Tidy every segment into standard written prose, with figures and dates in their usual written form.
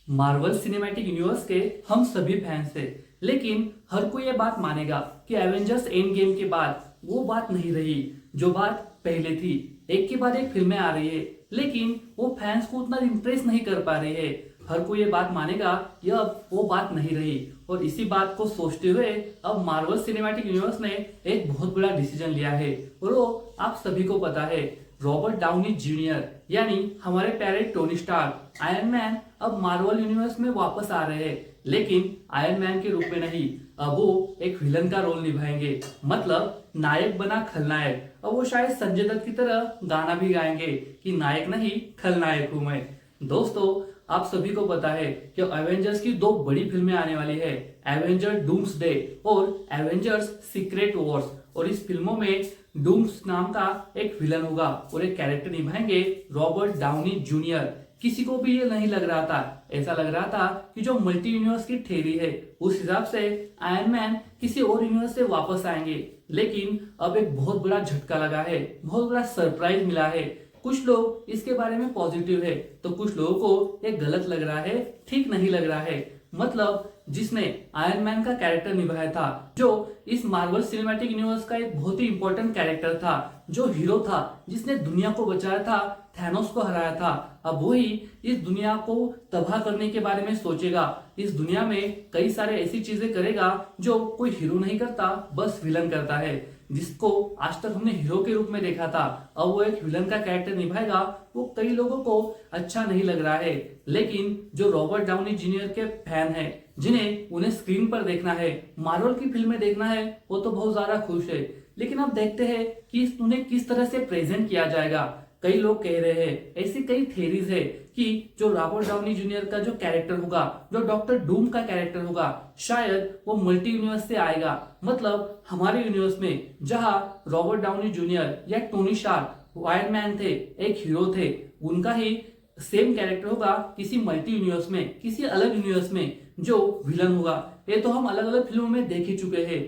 Marvel cinematic universe के हम सभी फैंस थे, लेकिन हर कोई ये बात मानेगा कि एवेंजर्स एंड गेम के बाद वो बात नहीं रही जो बात पहले थी। एक के बाद एक फिल्में आ रही है, लेकिन वो फैंस को उतना इम्प्रेस नहीं कर पा रहे हैं। हर कोई ये बात मानेगा कि अब वो बात नहीं रही, और इसी बात को सोचते हुए अब मार्वल सिनेमैटिक यूनिवर्स ने एक बहुत बड़ा डिसीजन लिया है, और वो आप सभी को पता है। रॉबर्ट डाउनी जूनियर यानी हमारे प्यारे टोनी स्टार्क आयरन मैन अब मार्वल यूनिवर्स में वापस आ रहे हैं, लेकिन आयरन मैन के रूप में नहीं। अब वो एक विलन का रोल निभाएंगे, मतलब नायक बना खलनायक। अब वो शायद संजय दत्त की तरह गाना भी गाएंगे कि नायक नहीं खलनायक हूं मैं। दोस्तों, आप सभी को पता है कि एवेंजर्स की दो बड़ी फिल्में आने वाली है, एवेंजर डूम्सडे और एवेंजर्स सीक्रेट वॉर्स। और इस फिल्मों में डूम्स नाम का एक विलन होगा और एक कैरेक्टर निभाएंगे रॉबर्ट डाउनी जूनियर। किसी को भी ये नहीं लग रहा था, ऐसा लग रहा था कि जो मल्टी यूनिवर्स की थ्योरी है उस हिसाब से आयरन मैन किसी और यूनिवर्स से वापस आएंगे, लेकिन अब एक बहुत बड़ा झटका लगा है, बहुत बड़ा सरप्राइज मिला है। कुछ लोग इसके बारे में पॉजिटिव है तो कुछ लोगों को ये गलत लग रहा है, ठीक नहीं लग रहा है। मतलब जिसने आयरन मैन का कैरेक्टर निभाया था, जो इस मार्वल सिनेमैटिक यूनिवर्स का एक बहुत ही इंपॉर्टेंट कैरेक्टर था, जो हीरो था, जिसने दुनिया को बचाया था, थैनोस को हराया था, अब वही इस दुनिया को तबाह करने के बारे में सोचेगा। इस दुनिया में कई सारे ऐसी चीजें करेगा जो कोई हीरो नहीं करता, बस विलन करता है। जिसको आज तक हमने हीरो के रूप में देखा था, अब वो एक विलन का कैरेक्टर निभाएगा। वो कई लोगों को अच्छा नहीं लग रहा है, लेकिन जो रॉबर्ट डाउनी जूनियर के फैन है, जिन्हें उन्हें स्क्रीन पर देखना है, मार्वल की फिल्में देखना है, वो तो बहुत ज्यादा खुश है। लेकिन अब देखते हैं कि उन्हें किस तरह से प्रेजेंट किया जाएगा। कई लोग कह रहे हैं, ऐसी कई थेरीज है कि जो रॉबर्ट डाउनी जूनियर का जो कैरेक्टर होगा, जो डॉक्टर डूम का कैरेक्टर होगा, शायद वो मल्टी यूनिवर्स से आएगा। मतलब हमारे यूनिवर्स में जहां रॉबर्ट डाउनी जूनियर या टोनी स्टार्क आयरन मैन थे, एक हीरो थे, उनका ही सेम कैरेक्टर होगा किसी मल्टी यूनिवर्स में, किसी अलग यूनिवर्स में जो विलन होगा। ये तो हम अलग अलग फिल्मों में देख ही चुके हैं।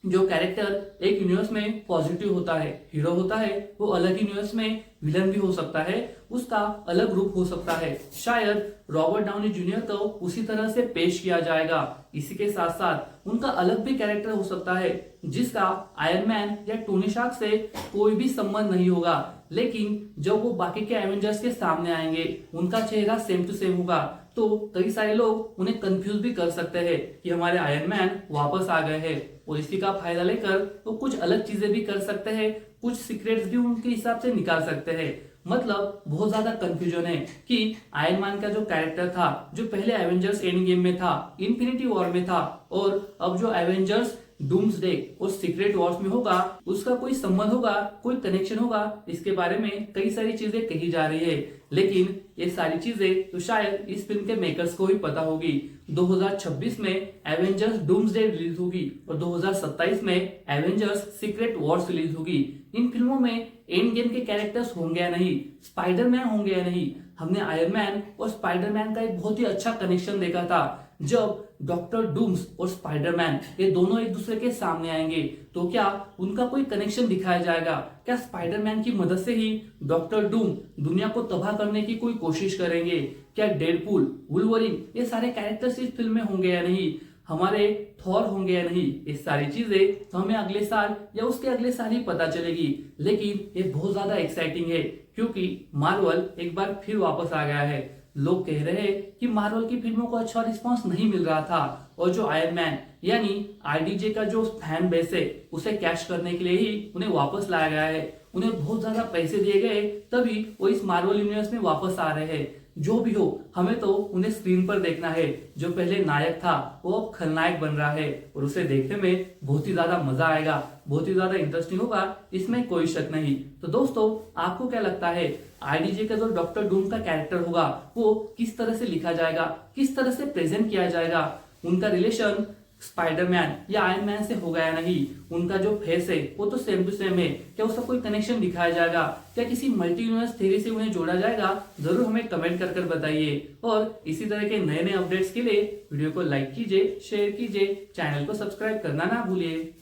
जो कैरेक्टर एक यूनिवर्स में पॉजिटिव होता है, हीरो होता है, वो अलग यूनिवर्स में विलन भी हो सकता है, उसका अलग रूप हो सकता है। शायद रॉबर्ट डाउनी जूनियर को उसी तरह से पेश किया जाएगा। इसी के साथ साथ उनका अलग भी कैरेक्टर हो सकता है, जिसका आयरन मैन या टोनी स्टार्क से कोई भी संबंध नहीं होगा, लेकिन जब वो बाकी के एवेंजर्स के सामने आएंगे, उनका चेहरा सेम टू सेम होगा, तो कई सारे लोग उन्हें कंफ्यूज भी कर सकते हैं कि हमारे आयरन मैन वापस आ गए हैं, और इसी का फायदा लेकर वो कुछ अलग चीजें भी कर सकते हैं, कुछ सीक्रेट्स भी उनके हिसाब से निकाल सकते हैं। मतलब बहुत ज्यादा कंफ्यूजन है कि आयरन मैन का जो कैरेक्टर था, जो पहले एवेंजर्स एंड गेम में था, इन्फिनिटी वॉर में था, और अब जो एवेंजर्स डूम्सडे और सीक्रेट वॉर्स में होगा, उसका कोई संबंध होगा, कोई कनेक्शन होगा, इसके बारे में कई सारी चीजें कही जा रही है। लेकिन ये सारी चीजें तो शायद इस फिल्म के मेकर्स को ही पता होगी। 2026 में एवेंजर्स डूम्सडे रिलीज होगी और 2027 में एवेंजर्स सीक्रेट वॉर्स रिलीज होगी। इन फिल्मों में एंड गेम के कैरेक्टर्स होंगे या नहीं, स्पाइडरमैन होंगे या नहीं। हमने आयरन मैन और स्पाइडरमैन का एक बहुत ही अच्छा कनेक्शन देखा था, जब डॉक्टर डूम्स और स्पाइडरमैन ये दोनों एक दूसरे के सामने आएंगे, तो क्या उनका कोई कनेक्शन दिखाया जाएगा? क्या स्पाइडरमैन की मदद से ही डॉक्टर डूम दुनिया को तबाह करने की कोई कोशिश करेंगे? क्या डेडपूल, वुल्वरिन ये सारे कैरेक्टर्स इस फिल्म में होंगे या नहीं? हमारे थॉर होंगे या नहीं? ये सारी चीजें तो हमें अगले साल या उसके अगले साल ही पता चलेगी। लेकिन ये बहुत ज्यादा एक्साइटिंग है, क्योंकि मार्वल एक बार फिर वापस आ गया है। लोग कह रहे हैं कि मार्वल की फिल्मों को अच्छा रिस्पांस नहीं मिल रहा था, और जो आयरन मैन यानी आरडीजे का जो फैन बेस है, उसे कैश करने के लिए ही उन्हें वापस लाया गया है। उन्हें बहुत ज्यादा पैसे दिए गए, तभी वो इस मार्वल यूनिवर्स में वापस आ रहे हैं। जो भी हो, हमें तो उन्हें स्क्रीन पर देखना है। जो पहले नायक था वो अब खलनायक बन रहा है, और उसे देखने में बहुत ही ज्यादा मजा आएगा, बहुत ही ज्यादा इंटरेस्टिंग होगा, इसमें कोई शक नहीं। तो दोस्तों, आपको क्या लगता है आईडीजे का जो डॉक्टर डूम का कैरेक्टर होगा, वो किस तरह से लिखा जाएगा, किस तरह से प्रेजेंट किया जाएगा? उनका रिलेशन स्पाइडरमैन या आयरन मैन से होगा या नहीं? उनका जो फेस है वो तो सेम टू सेम है, क्या उसका कोई कनेक्शन दिखाया जाएगा? क्या किसी मल्टी यूनिवर्स थ्योरी से उन्हें जोड़ा जाएगा? जरूर हमें कमेंट कर बताइए। और इसी तरह के नए नए अपडेट्स के लिए वीडियो को लाइक कीजिए, शेयर कीजिए, चैनल को सब्सक्राइब करना ना भूलिए।